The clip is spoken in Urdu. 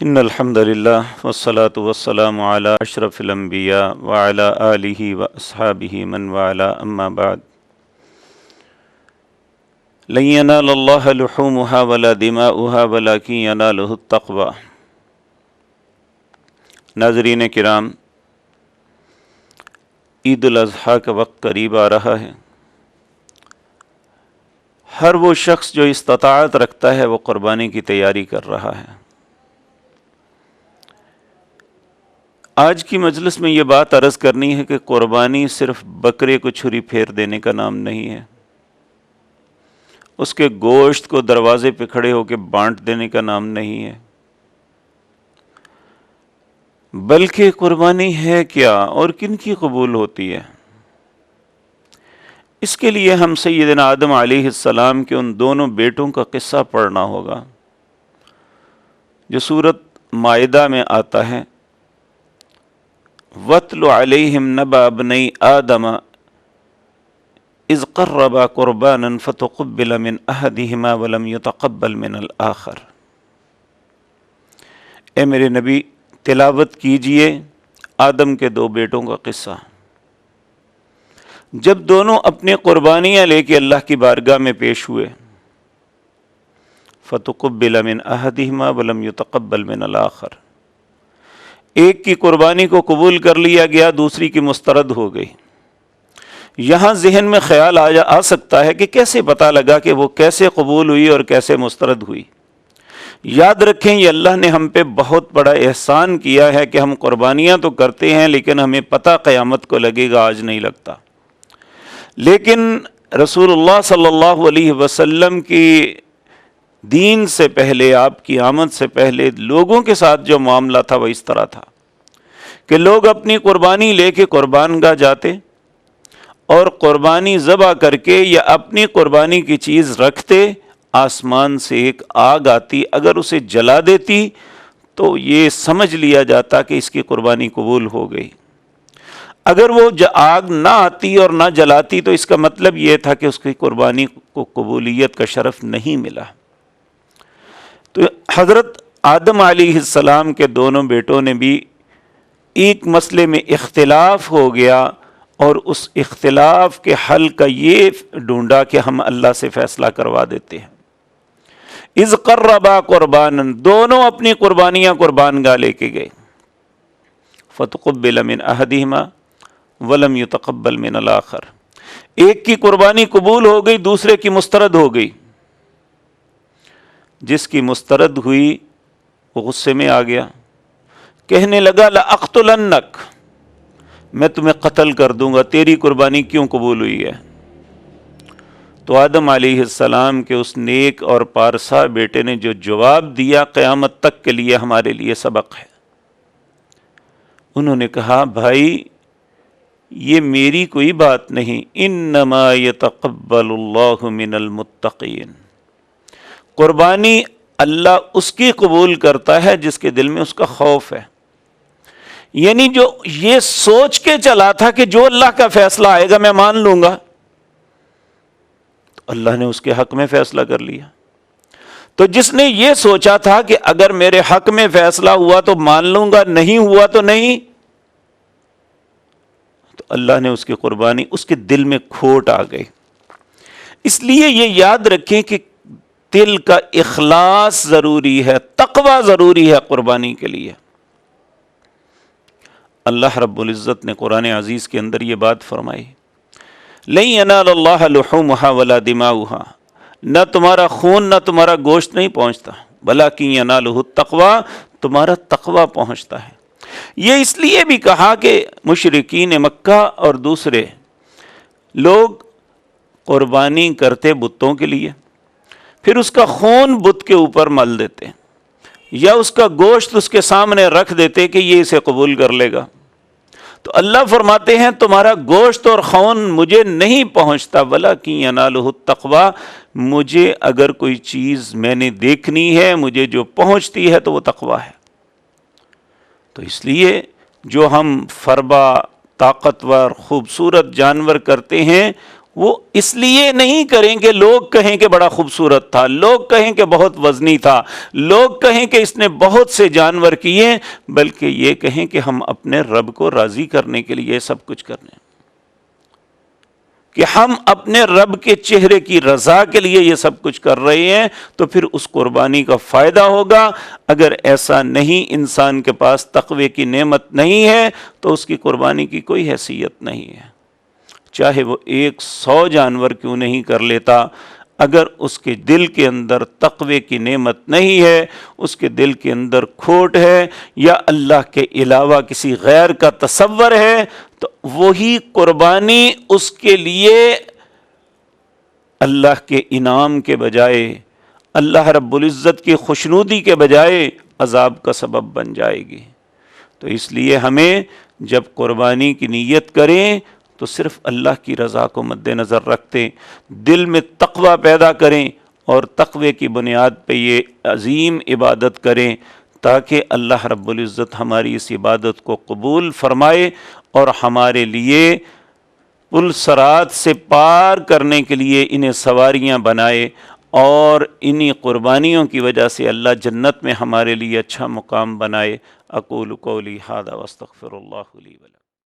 ان الحمد للہ والصلاة والسلام علی اشرف الانبیاء وعلی آلہ واصحابہ من والاه اما بعد لن ینال اللہ لحومها ولا دماؤها ولکن ینالہ التقوی۔ ناظرین کرام، عید الاضحیٰ کا وقت قریب آ رہا ہے۔ ہر وہ شخص جو استطاعت رکھتا ہے وہ قربانی کی تیاری کر رہا ہے۔ آج کی مجلس میں یہ بات عرض کرنی ہے کہ قربانی صرف بکرے کو چھری پھیر دینے کا نام نہیں ہے، اس کے گوشت کو دروازے پہ کھڑے ہو کے بانٹ دینے کا نام نہیں ہے، بلکہ قربانی ہے کیا اور کن کی قبول ہوتی ہے۔ اس کے لیے ہم سیدنا آدم علیہ السلام کے ان دونوں بیٹوں کا قصہ پڑھنا ہوگا جو سورۃ مائدہ میں آتا ہے، وَاتْلُ عَلَيْهِمْ نَبَأَ ابْنَيْ آدَمَ إِذْ قَرَّبَا قُرْبَانًا فَتُقُبِّلَ مِنْ أَحَدِهِمَا وَلَمْ يُتَقَبَّلْ مِنَ الْآخَرِ۔ اے میرے نبی، تلاوت کیجئے آدم کے دو بیٹوں کا قصہ، جب دونوں اپنی قربانیاں لے کے اللہ کی بارگاہ میں پیش ہوئے، فَتُقُبِّلَ مِنْ أَحَدِهِمَا وَلَمْ يُتَقَبَّلْ مِنَ الْآخَرِ۔ ایک کی قربانی کو قبول کر لیا گیا، دوسری کی مسترد ہو گئی۔ یہاں ذہن میں خیال آ سکتا ہے کہ کیسے پتہ لگا کہ وہ کیسے قبول ہوئی اور کیسے مسترد ہوئی۔ یاد رکھیں، یہ اللہ نے ہم پہ بہت بڑا احسان کیا ہے کہ ہم قربانیاں تو کرتے ہیں لیکن ہمیں پتہ قیامت کو لگے گا، آج نہیں لگتا۔ لیکن رسول اللہ صلی اللہ علیہ وسلم کی دین سے پہلے، آپ کی آمد سے پہلے لوگوں کے ساتھ جو معاملہ تھا وہ اس طرح تھا کہ لوگ اپنی قربانی لے کے قربان گاہ جاتے اور قربانی ذبح کر کے یا اپنی قربانی کی چیز رکھتے، آسمان سے ایک آگ آتی، اگر اسے جلا دیتی تو یہ سمجھ لیا جاتا کہ اس کی قربانی قبول ہو گئی۔ اگر وہ آگ نہ آتی اور نہ جلاتی تو اس کا مطلب یہ تھا کہ اس کی قربانی کو قبولیت کا شرف نہیں ملا۔ تو حضرت آدم علیہ السلام کے دونوں بیٹوں نے بھی ایک مسئلے میں اختلاف ہو گیا اور اس اختلاف کے حل کا یہ ڈھونڈا کہ ہم اللہ سے فیصلہ کروا دیتے ہیں۔ اذ قربا قربانا، دونوں اپنی قربانیاں قربان گاہ لے کے گئے، فتقبل من احدہما ولم یتقبل من الآخر۔ ایک کی قربانی قبول ہو گئی، دوسرے کی مسترد ہو گئی۔ جس کی مسترد ہوئی وہ غصے میں آ گیا، کہنے لگا لأقتلنک، میں تمہیں قتل کر دوں گا، تیری قربانی کیوں قبول ہوئی ہے؟ تو آدم علیہ السلام کے اس نیک اور پارسا بیٹے نے جو جواب دیا، قیامت تک کے لیے ہمارے لیے سبق ہے۔ انہوں نے کہا، بھائی یہ میری کوئی بات نہیں، انما یتقبل اللہ من المتقین، قربانی اللہ اس کی قبول کرتا ہے جس کے دل میں اس کا خوف ہے۔ یعنی جو یہ سوچ کے چلا تھا کہ جو اللہ کا فیصلہ آئے گا میں مان لوں گا، تو اللہ نے اس کے حق میں فیصلہ کر لیا۔ تو جس نے یہ سوچا تھا کہ اگر میرے حق میں فیصلہ ہوا تو مان لوں گا، نہیں ہوا تو نہیں، تو اللہ نے اس کی قربانی، اس کے دل میں کھوٹ آ گئی۔ اس لیے یہ یاد رکھیں کہ دل کا اخلاص ضروری ہے، تقوی ضروری ہے قربانی کے لیے۔ اللہ رب العزت نے قرآن عزیز کے اندر یہ بات فرمائی، لن ینال اللہ لحومها ولا دماؤها، نہ تمہارا خون نہ تمہارا گوشت نہیں پہنچتا، ولکن ینالہ التقوی، تمہارا تقوی پہنچتا ہے۔ یہ اس لیے بھی کہا کہ مشرکین مکہ اور دوسرے لوگ قربانی کرتے بتوں کے لیے، پھر اس کا خون بت کے اوپر مل دیتے یا اس کا گوشت اس کے سامنے رکھ دیتے کہ یہ اسے قبول کر لے گا۔ تو اللہ فرماتے ہیں تمہارا گوشت اور خون مجھے نہیں پہنچتا، ولکن ینالہ التقوی، مجھے اگر کوئی چیز میں نے دیکھنی ہے، مجھے جو پہنچتی ہے تو وہ تقوی ہے۔ تو اس لیے جو ہم فربا، طاقتور، خوبصورت جانور کرتے ہیں، وہ اس لیے نہیں کریں کہ لوگ کہیں کہ بڑا خوبصورت تھا، لوگ کہیں کہ بہت وزنی تھا، لوگ کہیں کہ اس نے بہت سے جانور کیے، بلکہ یہ کہیں کہ ہم اپنے رب کو راضی کرنے کے لیے سب کچھ کر رہے ہیں، کہ ہم اپنے رب کے چہرے کی رضا کے لیے یہ سب کچھ کر رہے ہیں، تو پھر اس قربانی کا فائدہ ہوگا۔ اگر ایسا نہیں، انسان کے پاس تقوی کی نعمت نہیں ہے تو اس کی قربانی کی کوئی حیثیت نہیں ہے، چاہے وہ 100 جانور کیوں نہیں کر لیتا۔ اگر اس کے دل کے اندر تقوی کی نعمت نہیں ہے، اس کے دل کے اندر کھوٹ ہے، یا اللہ کے علاوہ کسی غیر کا تصور ہے، تو وہی قربانی اس کے لیے اللہ کے انعام کے بجائے، اللہ رب العزت کی خوشنودی کے بجائے عذاب کا سبب بن جائے گی۔ تو اس لیے ہمیں جب قربانی کی نیت کریں تو صرف اللہ کی رضا کو مد نظر رکھتے دل میں تقوی پیدا کریں، اور تقوی کی بنیاد پہ یہ عظیم عبادت کریں، تاکہ اللہ رب العزت ہماری اس عبادت کو قبول فرمائے اور ہمارے لیے پل صراط سے پار کرنے کے لیے انہیں سواریاں بنائے، اور انہی قربانیوں کی وجہ سے اللہ جنت میں ہمارے لیے اچھا مقام بنائے۔ اقول قولی ھذا واستغفر اللہ لی ولکم۔